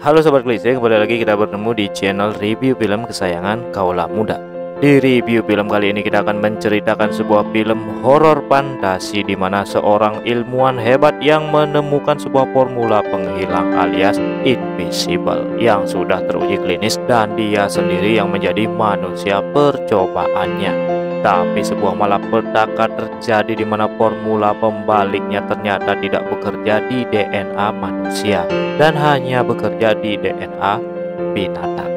Halo Sobat Klise, kembali lagi kita bertemu di channel review film kesayangan kaula muda. Di review film kali ini kita akan menceritakan sebuah film horor fantasi di mana seorang ilmuwan hebat yang menemukan sebuah formula penghilang alias invisible yang sudah teruji klinis dan dia sendiri yang menjadi manusia percobaannya. Tapi sebuah malapetaka terjadi di mana formula pembaliknya ternyata tidak bekerja di DNA manusia dan hanya bekerja di DNA binatang.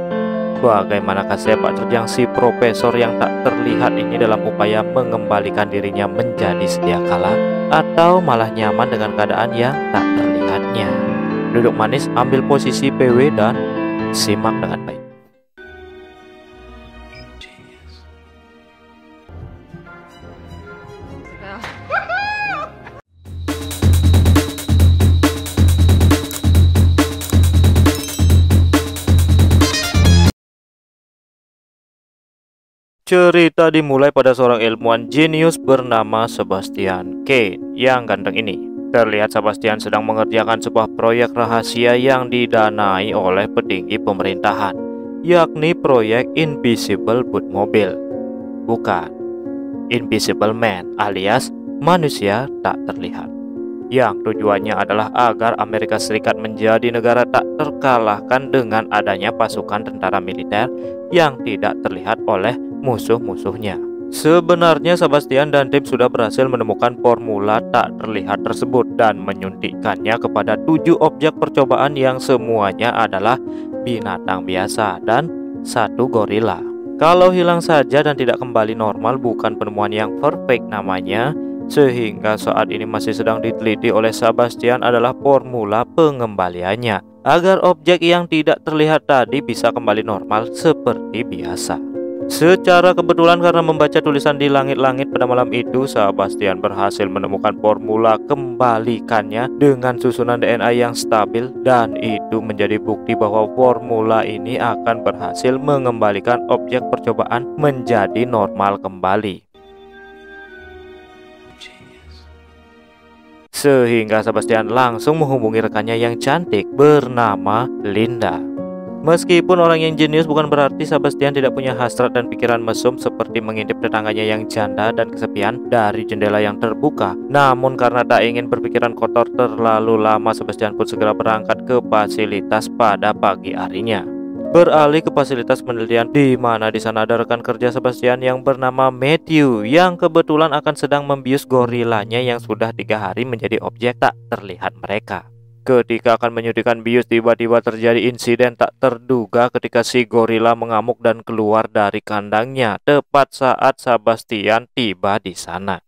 Bagaimanakah sepak terjang si profesor yang tak terlihat ini dalam upaya mengembalikan dirinya menjadi sedia kala, atau malah nyaman dengan keadaan yang tak terlihatnya? Duduk manis, ambil posisi PW dan simak dengan baik. Cerita dimulai pada seorang ilmuwan jenius bernama Sebastian Kane yang ganteng ini. Terlihat Sebastian sedang mengerjakan sebuah proyek rahasia yang didanai oleh petinggi pemerintahan, yakni proyek Invisible Boot Mobil. Bukan, Invisible Man alias manusia tak terlihat, yang tujuannya adalah agar Amerika Serikat menjadi negara tak terkalahkan dengan adanya pasukan tentara militer yang tidak terlihat oleh musuh-musuhnya. Sebenarnya Sebastian dan tim sudah berhasil menemukan formula tak terlihat tersebut dan menyuntikkannya kepada 7 objek percobaan yang semuanya adalah binatang biasa dan 1 gorila. Kalau hilang saja dan tidak kembali normal bukan penemuan yang perfect namanya, sehingga saat ini masih sedang diteliti oleh Sebastian adalah formula pengembaliannya agar objek yang tidak terlihat tadi bisa kembali normal seperti biasa. Secara kebetulan karena membaca tulisan di langit-langit pada malam itu, Sebastian berhasil menemukan formula kembalikannya dengan susunan DNA yang stabil, dan itu menjadi bukti bahwa formula ini akan berhasil mengembalikan objek percobaan menjadi normal kembali. Sehingga Sebastian langsung menghubungi rekannya yang cantik bernama Linda. Meskipun orang yang jenius bukan berarti Sebastian tidak punya hasrat dan pikiran mesum seperti mengintip tetangganya yang janda dan kesepian dari jendela yang terbuka. Namun karena tak ingin berpikiran kotor terlalu lama, Sebastian pun segera berangkat ke fasilitas pada pagi harinya. Beralih ke fasilitas penelitian di mana di sana ada rekan kerja Sebastian yang bernama Matthew yang kebetulan akan sedang membius gorilanya yang sudah 3 hari menjadi objek tak terlihat mereka. Ketika akan menyuntikkan bius, tiba-tiba terjadi insiden tak terduga ketika si gorila mengamuk dan keluar dari kandangnya tepat saat Sebastian tiba di sana.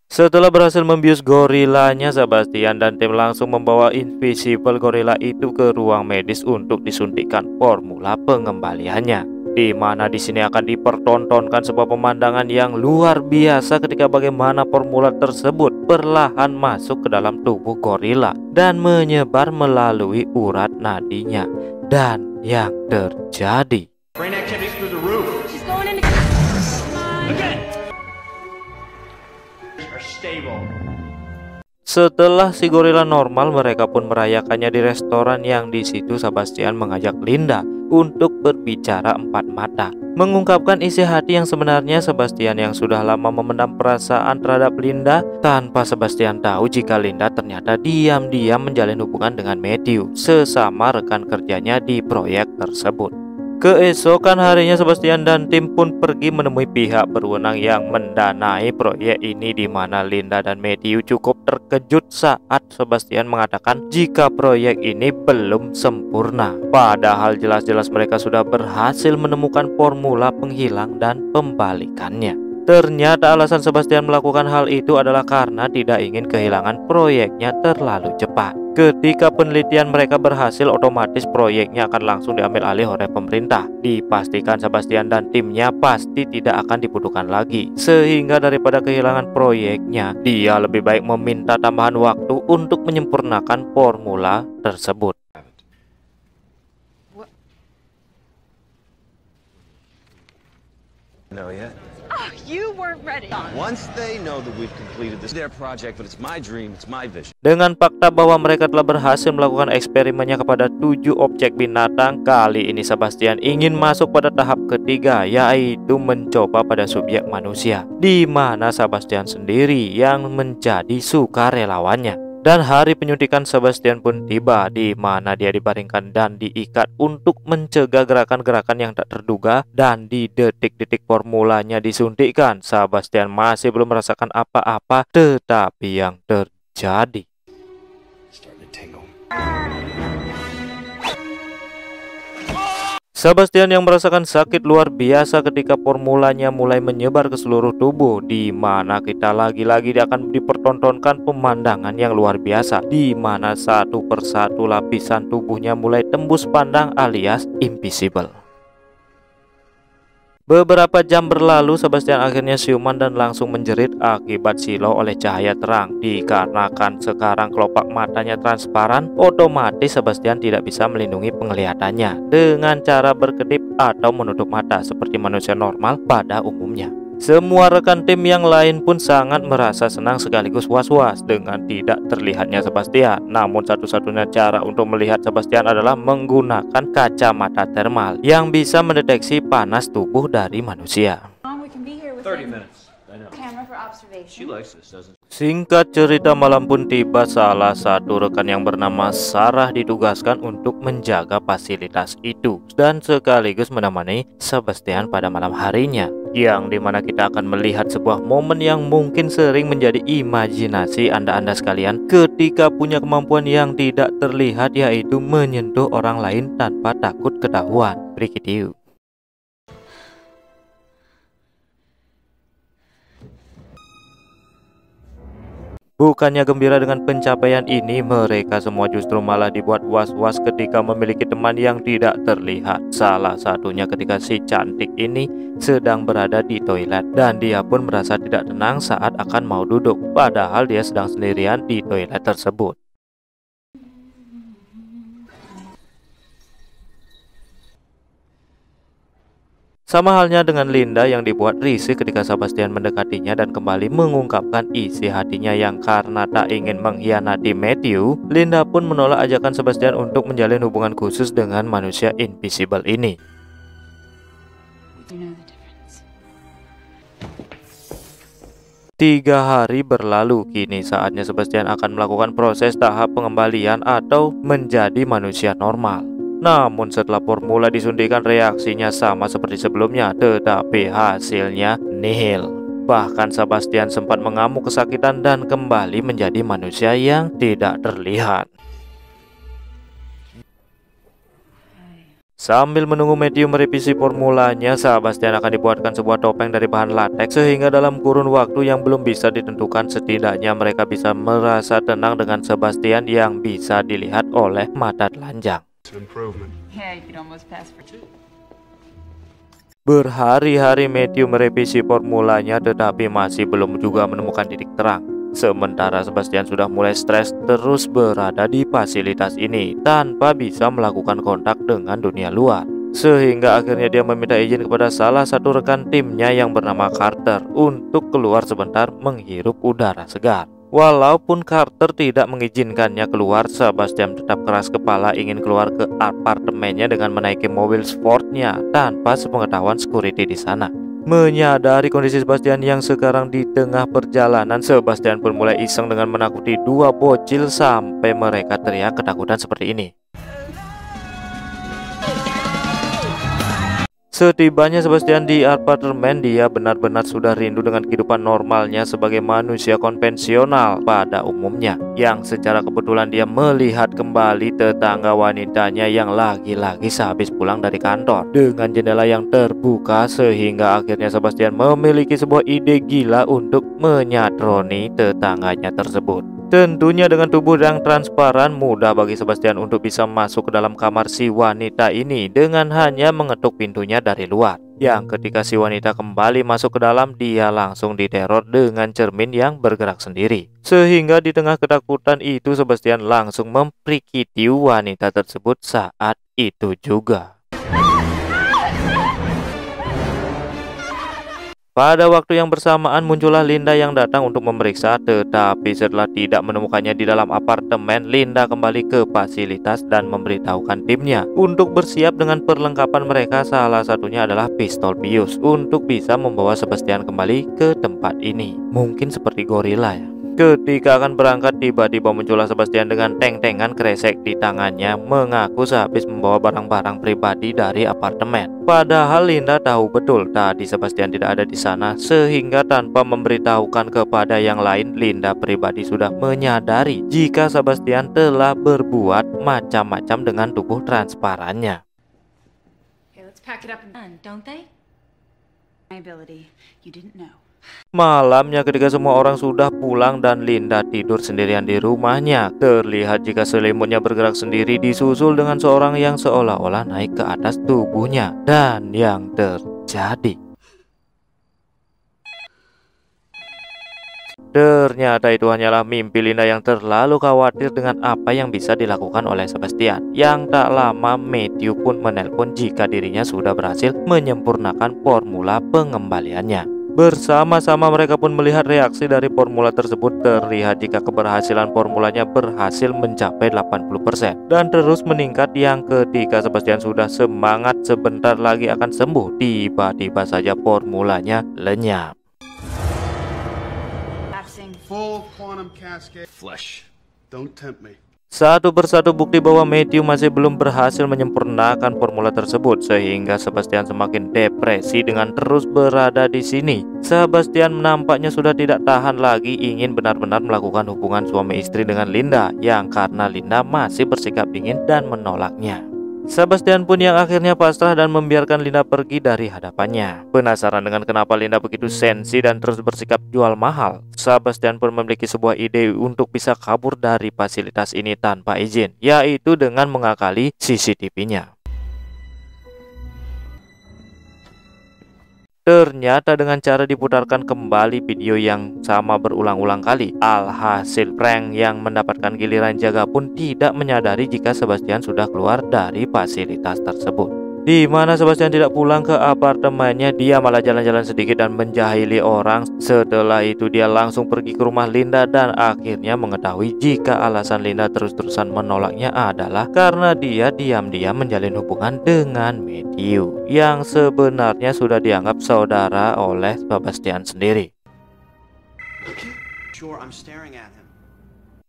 Setelah berhasil membius gorilanya, Sebastian dan tim langsung membawa invisible gorila itu ke ruang medis untuk disuntikkan formula pengembaliannya. Di mana di sini akan dipertontonkan sebuah pemandangan yang luar biasa ketika bagaimana formula tersebut perlahan masuk ke dalam tubuh gorila dan menyebar melalui urat nadinya. Dan yang terjadi, setelah si gorila normal, mereka pun merayakannya di restoran yang di situ Sebastian mengajak Linda untuk berbicara 4 mata, mengungkapkan isi hati yang sebenarnya Sebastian yang sudah lama memendam perasaan terhadap Linda, tanpa Sebastian tahu jika Linda ternyata diam-diam menjalin hubungan dengan Matthew, sesama rekan kerjanya di proyek tersebut. Keesokan harinya Sebastian dan tim pun pergi menemui pihak berwenang yang mendanai proyek ini, di mana Linda dan Matthew cukup terkejut saat Sebastian mengatakan jika proyek ini belum sempurna. Padahal jelas-jelas mereka sudah berhasil menemukan formula penghilang dan pembalikannya. Ternyata alasan Sebastian melakukan hal itu adalah karena tidak ingin kehilangan proyeknya terlalu cepat. Ketika penelitian mereka berhasil, otomatis proyeknya akan langsung diambil alih oleh pemerintah. Dipastikan Sebastian dan timnya pasti tidak akan dibutuhkan lagi. Sehingga daripada kehilangan proyeknya, dia lebih baik meminta tambahan waktu untuk menyempurnakan formula tersebut. No, yet? Oh, you weren't ready. Once they know that we've completed this, their project, but it's my dream, it's my vision. Dengan fakta bahwa mereka telah berhasil melakukan eksperimennya kepada 7 objek binatang, kali ini Sebastian ingin masuk pada tahap ketiga, yaitu mencoba pada subjek manusia, di mana Sebastian sendiri yang menjadi sukarelawannya. Dan hari penyuntikan Sebastian pun tiba, di mana dia dibaringkan dan diikat untuk mencegah gerakan-gerakan yang tak terduga. Dan di detik-detik formulanya disuntikkan, Sebastian masih belum merasakan apa-apa, tetapi yang terjadi, Sebastian yang merasakan sakit luar biasa ketika formulanya mulai menyebar ke seluruh tubuh, di mana kita lagi-lagi akan dipertontonkan pemandangan yang luar biasa, di mana satu persatu lapisan tubuhnya mulai tembus pandang alias invisible. Beberapa jam berlalu, Sebastian akhirnya siuman dan langsung menjerit akibat silau oleh cahaya terang. Dikarenakan sekarang kelopak matanya transparan, otomatis Sebastian tidak bisa melindungi penglihatannya dengan cara berkedip atau menutup mata seperti manusia normal pada umumnya. Semua rekan tim yang lain pun sangat merasa senang sekaligus was-was dengan tidak terlihatnya Sebastian. Namun satu-satunya cara untuk melihat Sebastian adalah menggunakan kacamata thermal yang bisa mendeteksi panas tubuh dari manusia. 30 minutes. Singkat cerita, malam pun tiba. Salah satu rekan yang bernama Sarah ditugaskan untuk menjaga fasilitas itu dan sekaligus menemani Sebastian pada malam harinya, yang dimana kita akan melihat sebuah momen yang mungkin sering menjadi imajinasi anda sekalian ketika punya kemampuan yang tidak terlihat, yaitu menyentuh orang lain tanpa takut ketahuan. Berikut yuk. Bukannya gembira dengan pencapaian ini, mereka semua justru malah dibuat was-was ketika memiliki teman yang tidak terlihat. Salah satunya ketika si cantik ini sedang berada di toilet, dan dia pun merasa tidak tenang saat akan mau duduk, padahal dia sedang sendirian di toilet tersebut. Sama halnya dengan Linda yang dibuat risih ketika Sebastian mendekatinya dan kembali mengungkapkan isi hatinya yang karena tak ingin mengkhianati Matthew, Linda pun menolak ajakan Sebastian untuk menjalin hubungan khusus dengan manusia invisible ini. Tiga hari berlalu, kini saatnya Sebastian akan melakukan proses tahap pengembalian atau menjadi manusia normal. Namun setelah formula disuntikan, reaksinya sama seperti sebelumnya, tetapi hasilnya nihil. Bahkan Sebastian sempat mengamuk kesakitan dan kembali menjadi manusia yang tidak terlihat. Sambil menunggu Matthew merevisi formulanya, Sebastian akan dibuatkan sebuah topeng dari bahan latex, sehingga dalam kurun waktu yang belum bisa ditentukan, setidaknya mereka bisa merasa tenang dengan Sebastian yang bisa dilihat oleh mata telanjang. Berhari-hari Matthew merevisi formulanya, tetapi masih belum juga menemukan titik terang. Sementara Sebastian sudah mulai stres terus berada di fasilitas ini tanpa bisa melakukan kontak dengan dunia luar. Sehingga akhirnya dia meminta izin kepada salah satu rekan timnya yang bernama Carter untuk keluar sebentar menghirup udara segar. Walaupun Carter tidak mengizinkannya keluar, Sebastian tetap keras kepala ingin keluar ke apartemennya dengan menaiki mobil sportnya tanpa sepengetahuan security di sana. Menyadari kondisi Sebastian yang sekarang di tengah perjalanan, Sebastian pun mulai iseng dengan menakuti dua bocil sampai mereka teriak ketakutan seperti ini. Setibanya Sebastian di apartemen, dia benar-benar sudah rindu dengan kehidupan normalnya sebagai manusia konvensional pada umumnya, yang secara kebetulan dia melihat kembali tetangga wanitanya yang lagi-lagi sehabis pulang dari kantor dengan jendela yang terbuka, sehingga akhirnya Sebastian memiliki sebuah ide gila untuk menyatroni tetangganya tersebut. Tentunya dengan tubuh yang transparan, mudah bagi Sebastian untuk bisa masuk ke dalam kamar si wanita ini dengan hanya mengetuk pintunya dari luar. Yang ketika si wanita kembali masuk ke dalam, dia langsung diteror dengan cermin yang bergerak sendiri. Sehingga di tengah ketakutan itu, Sebastian langsung memprikiti wanita tersebut saat itu juga. Pada waktu yang bersamaan muncullah Linda yang datang untuk memeriksa, tetapi setelah tidak menemukannya di dalam apartemen, Linda kembali ke fasilitas dan memberitahukan timnya untuk bersiap dengan perlengkapan mereka, salah satunya adalah pistol bius untuk bisa membawa Sebastian kembali ke tempat ini. Mungkin seperti gorila ya. Ketika akan berangkat, tiba-tiba muncullah Sebastian dengan teng-tengan kresek di tangannya, mengaku sehabis membawa barang-barang pribadi dari apartemen. Padahal Linda tahu betul tadi Sebastian tidak ada di sana, sehingga tanpa memberitahukan kepada yang lain, Linda pribadi sudah menyadari jika Sebastian telah berbuat macam-macam dengan tubuh transparannya. Okay, let's pack it up and done, don't they? My ability, you didn't know. Malamnya ketika semua orang sudah pulang dan Linda tidur sendirian di rumahnya, terlihat jika selimutnya bergerak sendiri disusul dengan seorang yang seolah-olah naik ke atas tubuhnya. Dan yang terjadi, ternyata itu hanyalah mimpi Linda yang terlalu khawatir dengan apa yang bisa dilakukan oleh Sebastian. Yang tak lama Matthew pun menelpon jika dirinya sudah berhasil menyempurnakan formula pengembaliannya. Bersama-sama mereka pun melihat reaksi dari formula tersebut. Terlihat jika keberhasilan formulanya berhasil mencapai 80% dan terus meningkat. Yang ketika Sebastian sudah semangat sebentar lagi akan sembuh, tiba-tiba saja formulanya lenyap. Full quantum cascade. Flesh. Don't tempt me. Satu persatu bukti bahwa Matthew masih belum berhasil menyempurnakan formula tersebut, sehingga Sebastian semakin depresi dengan terus berada di sini. Sebastian nampaknya sudah tidak tahan lagi ingin benar-benar melakukan hubungan suami istri dengan Linda, yang karena Linda masih bersikap dingin dan menolaknya. Sebastian pun yang akhirnya pasrah dan membiarkan Linda pergi dari hadapannya. Penasaran dengan kenapa Linda begitu sensi dan terus bersikap jual mahal, Sebastian pun memiliki sebuah ide untuk bisa kabur dari fasilitas ini tanpa izin, yaitu dengan mengakali CCTV-nya. Ternyata dengan cara diputarkan kembali video yang sama berulang-ulang kali, alhasil prank yang mendapatkan giliran jaga pun tidak menyadari jika Sebastian sudah keluar dari fasilitas tersebut. Di mana Sebastian tidak pulang ke apartemennya, dia malah jalan-jalan sedikit dan menjahili orang. Setelah itu dia langsung pergi ke rumah Linda dan akhirnya mengetahui jika alasan Linda terus-terusan menolaknya adalah karena dia diam-diam menjalin hubungan dengan Matthew, yang sebenarnya sudah dianggap saudara oleh Sebastian sendiri. Sure, I'm staring at him.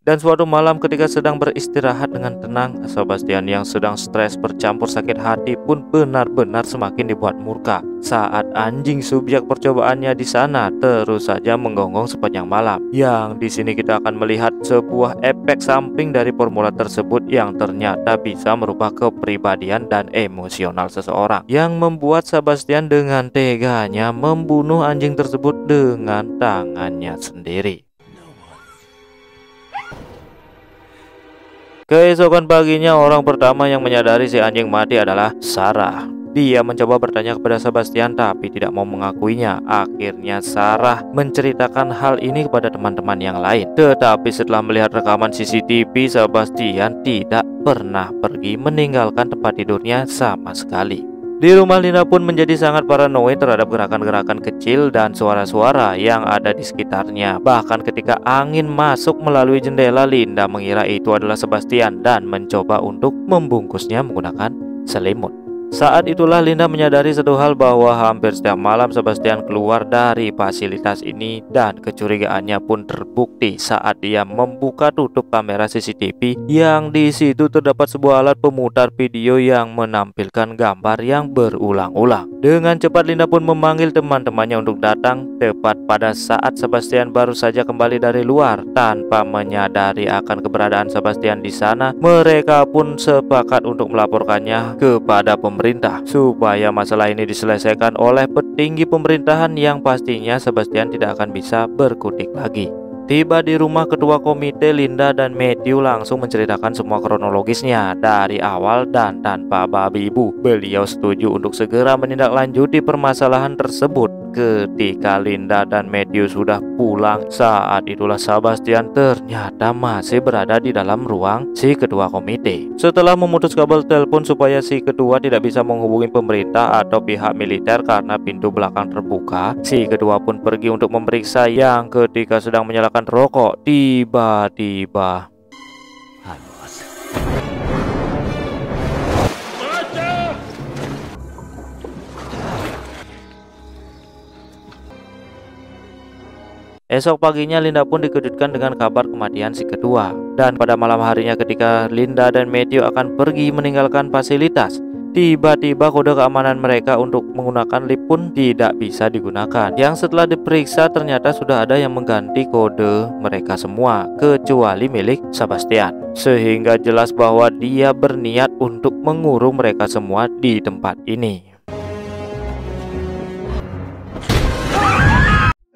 Dan suatu malam ketika sedang beristirahat dengan tenang, Sebastian yang sedang stres bercampur sakit hati pun benar-benar semakin dibuat murka saat anjing subjek percobaannya di sana terus saja menggonggong sepanjang malam. Yang di sini kita akan melihat sebuah efek samping dari formula tersebut yang ternyata bisa merubah kepribadian dan emosional seseorang, yang membuat Sebastian dengan teganya membunuh anjing tersebut dengan tangannya sendiri. Keesokan paginya, orang pertama yang menyadari si anjing mati adalah Sarah. Dia mencoba bertanya kepada Sebastian tapi tidak mau mengakuinya. Akhirnya Sarah menceritakan hal ini kepada teman-teman yang lain. Tetapi setelah melihat rekaman CCTV, Sebastian tidak pernah pergi meninggalkan tempat tidurnya sama sekali. Di rumah, Linda pun menjadi sangat paranoid terhadap gerakan-gerakan kecil dan suara-suara yang ada di sekitarnya. Bahkan ketika angin masuk melalui jendela, Linda mengira itu adalah Sebastian dan mencoba untuk membungkusnya menggunakan selimut. Saat itulah Linda menyadari satu hal, bahwa hampir setiap malam Sebastian keluar dari fasilitas ini, dan kecurigaannya pun terbukti saat dia membuka tutup kamera CCTV yang di situ terdapat sebuah alat pemutar video yang menampilkan gambar yang berulang-ulang. Dengan cepat Linda pun memanggil teman-temannya untuk datang tepat pada saat Sebastian baru saja kembali dari luar. Tanpa menyadari akan keberadaan Sebastian di sana, mereka pun sepakat untuk melaporkannya kepada pemerintah supaya masalah ini diselesaikan oleh petinggi pemerintahan, yang pastinya Sebastian tidak akan bisa berkutik lagi. Tiba di rumah ketua komite, Linda dan Matthew langsung menceritakan semua kronologisnya dari awal, dan tanpa babi ibu beliau setuju untuk segera menindaklanjuti permasalahan tersebut. ketika Linda dan Matthew sudah pulang, saat itulah Sebastian ternyata masih berada di dalam ruang si ketua komite. Setelah memutus kabel telepon supaya si ketua tidak bisa menghubungi pemerintah atau pihak militer karena pintu belakang terbuka, si ketua pun pergi untuk memeriksa yang ketika sedang menyalakan rokok, tiba-tiba esok paginya Linda pun dikejutkan dengan kabar kematian si ketua. Dan pada malam harinya ketika Linda dan Matthew akan pergi meninggalkan fasilitas, tiba-tiba kode keamanan mereka untuk menggunakan lift pun tidak bisa digunakan. Yang setelah diperiksa ternyata sudah ada yang mengganti kode mereka semua, kecuali milik Sebastian. Sehingga jelas bahwa dia berniat untuk mengurung mereka semua di tempat ini.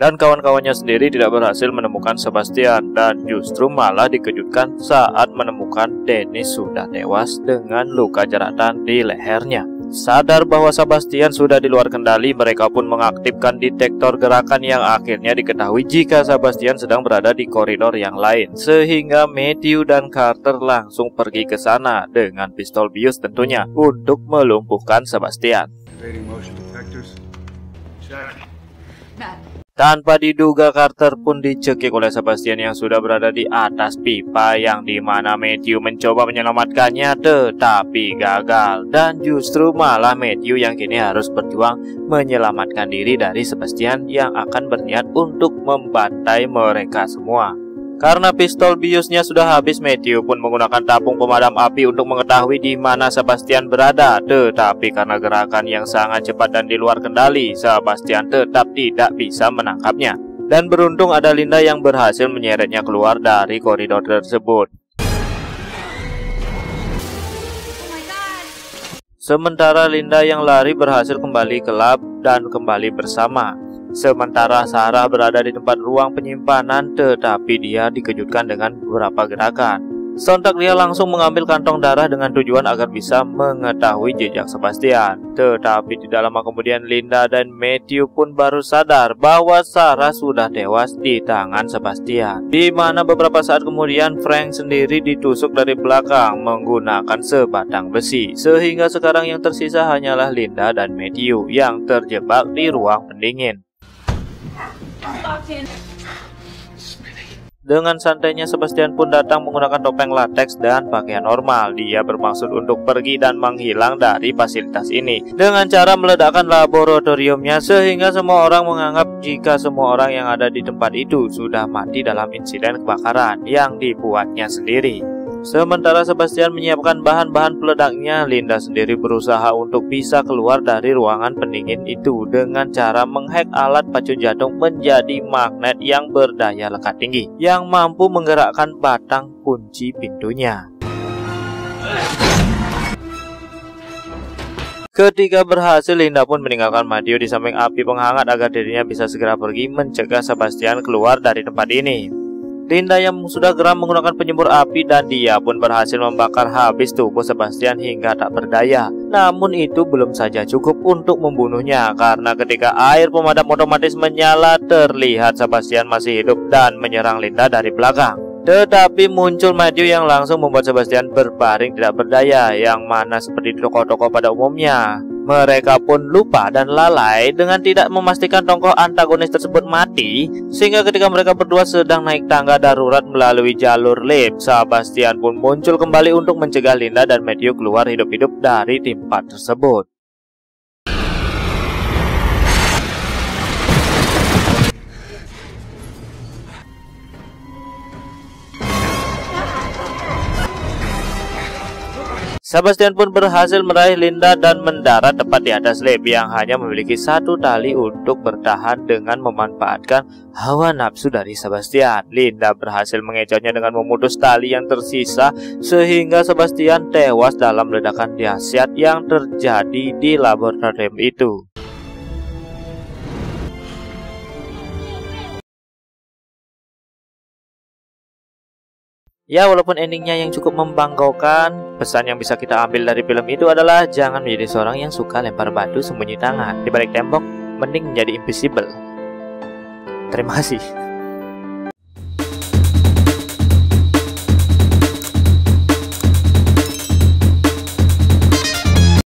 Dan kawan-kawannya sendiri tidak berhasil menemukan Sebastian dan justru malah dikejutkan saat menemukan Dennis sudah tewas dengan luka jaratan di lehernya. Sadar bahwa Sebastian sudah di luar kendali, mereka pun mengaktifkan detektor gerakan yang akhirnya diketahui jika Sebastian sedang berada di koridor yang lain. Sehingga Matthew dan Carter langsung pergi ke sana dengan pistol bius tentunya untuk melumpuhkan Sebastian. Motion detectors. Check. Matt. Tanpa diduga Carter pun dicekik oleh Sebastian yang sudah berada di atas pipa, yang dimana Matthew mencoba menyelamatkannya tetapi gagal. Dan justru malah Matthew yang kini harus berjuang menyelamatkan diri dari Sebastian yang akan berniat untuk membantai mereka semua. Karena pistol biusnya sudah habis, Matthew pun menggunakan tabung pemadam api untuk mengetahui di mana Sebastian berada. Tetapi karena gerakan yang sangat cepat dan di luar kendali, Sebastian tetap tidak bisa menangkapnya. Dan beruntung ada Linda yang berhasil menyeretnya keluar dari koridor tersebut. Sementara Linda yang lari berhasil kembali ke lab dan kembali bersama. Sementara Sarah berada di tempat ruang penyimpanan, tetapi dia dikejutkan dengan beberapa gerakan. Sontak dia langsung mengambil kantong darah dengan tujuan agar bisa mengetahui jejak Sebastian. Tetapi tidak lama kemudian Linda dan Matthew pun baru sadar bahwa Sarah sudah tewas di tangan Sebastian. Di mana beberapa saat kemudian Frank sendiri ditusuk dari belakang menggunakan sebatang besi. Sehingga sekarang yang tersisa hanyalah Linda dan Matthew yang terjebak di ruang pendingin. Dengan santainya Sebastian pun datang menggunakan topeng latex dan pakaian normal. Dia bermaksud untuk pergi dan menghilang dari fasilitas ini dengan cara meledakkan laboratoriumnya, sehingga semua orang menganggap jika semua orang yang ada di tempat itu sudah mati dalam insiden kebakaran yang dibuatnya sendiri. Sementara Sebastian menyiapkan bahan-bahan peledaknya, Linda sendiri berusaha untuk bisa keluar dari ruangan pendingin itu dengan cara menghack alat pacu jantung menjadi magnet yang berdaya lekat tinggi yang mampu menggerakkan batang kunci pintunya. Ketika berhasil, Linda pun meninggalkan Matthew di samping api penghangat agar dirinya bisa segera pergi mencegah Sebastian keluar dari tempat ini. Linda yang sudah geram menggunakan penyembur api dan dia pun berhasil membakar habis tubuh Sebastian hingga tak berdaya. Namun itu belum saja cukup untuk membunuhnya, karena ketika air pemadam otomatis menyala, terlihat Sebastian masih hidup dan menyerang Linda dari belakang. Tetapi muncul Matthew yang langsung membuat Sebastian berbaring tidak berdaya, yang mana seperti di toko-toko pada umumnya. Mereka pun lupa dan lalai dengan tidak memastikan tokoh antagonis tersebut mati, sehingga ketika mereka berdua sedang naik tangga darurat melalui jalur lift, Sebastian pun muncul kembali untuk mencegah Linda dan Matthew keluar hidup-hidup dari tempat tersebut. Sebastian pun berhasil meraih Linda dan mendarat tepat di atas lift yang hanya memiliki satu tali untuk bertahan dengan memanfaatkan hawa nafsu dari Sebastian. Linda berhasil mengecohnya dengan memutus tali yang tersisa sehingga Sebastian tewas dalam ledakan dahsyat yang terjadi di laboratorium itu. Ya, walaupun endingnya yang cukup membanggakan, pesan yang bisa kita ambil dari film itu adalah jangan menjadi seorang yang suka lempar batu sembunyi tangan di balik tembok, mending jadi invisible. Terima kasih.